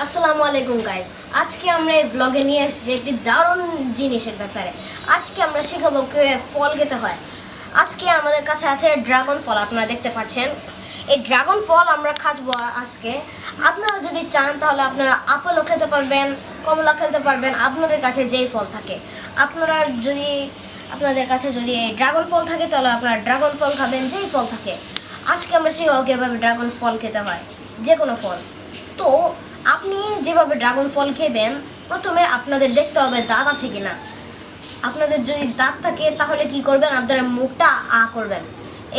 আসসালামু আলাইকুম গাইস। আজকে আমরা এই ব্লগে নিয়ে এসেছি একটি দারুণ জিনিসের ব্যাপারে। আজকে আমরা শেখাবো কিভাবে ফল খেতে হয়। আজকে আমাদের কাছে আছে ড্রাগন ফল, আপনারা দেখতে পাচ্ছেন। এই ড্রাগন ফল আমরা খাবো আজকে। আপনারা যদি চান তাহলে আপনারা আপেলও খেতে পারবেন, কমলা খেতে পারবেন, আপনাদের কাছে যেই ফল থাকে। আপনাদের কাছে যদি এই ড্রাগন ফল থাকে তাহলে আপনারা ড্রাগন ফল খাবেন, যেই ফল থাকে। আজকে আমরা শেখাবো কীভাবে ড্রাগন ফল খেতে হয়, যে কোনো ফল। তো আপনি যেভাবে ড্রাগন ফল খেবেন, প্রথমে আপনাদের দেখতে হবে দাঁত আছে কিনা। আপনাদের যদি দাঁত থাকে তাহলে কি করবেন, আপনারা মুখটা করবেন।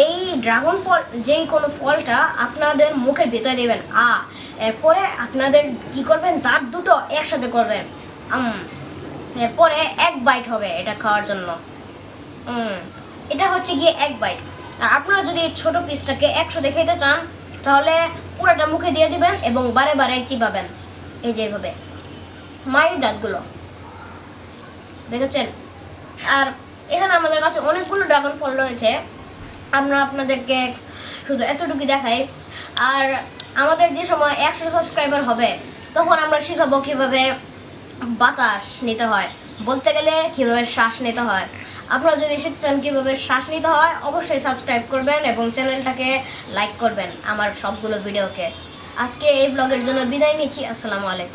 এই ড্রাগন ফল যেই কোনো ফলটা আপনাদের মুখের ভিতরে দেবেন এরপরে আপনাদের কি করবেন, দাঁত দুটো একসাথে করবেন। এরপরে এক বাইট হবে এটা খাওয়ার জন্য। এটা হচ্ছে গিয়ে এক বাইট। আর আপনারা যদি ছোট পিসটাকে একসাথে খেতে চান তাহলে পুরোটা মুখে দিয়ে দিবেন এবং বারে বারে চিবাবেন, এই যেভাবে মায়ের দাঁতগুলো দেখেছেন। আর এখানে আমাদের কাছে অনেকগুলো ড্রাগন ফল রয়েছে, আমরা আপনাদেরকে শুধু এতটুকু দেখাই। আর আমাদের যে সময় 100 সাবস্ক্রাইবার হবে তখন আমরা শেখাবো কীভাবে বাতাস নিতে হয়, বলতে গেলে কীভাবে শ্বাস নিতে হয়। আপনারা যদি শিখতে চান কীভাবে শ্বাস নিতে হয়, অবশ্যই সাবস্ক্রাইব করবেন এবং চ্যানেলটাকে লাইক করবেন আমার সবগুলো ভিডিওকে। আজকে এই ব্লগের জন্য বিদায় নিচ্ছি। আসসালামু আলাইকুম।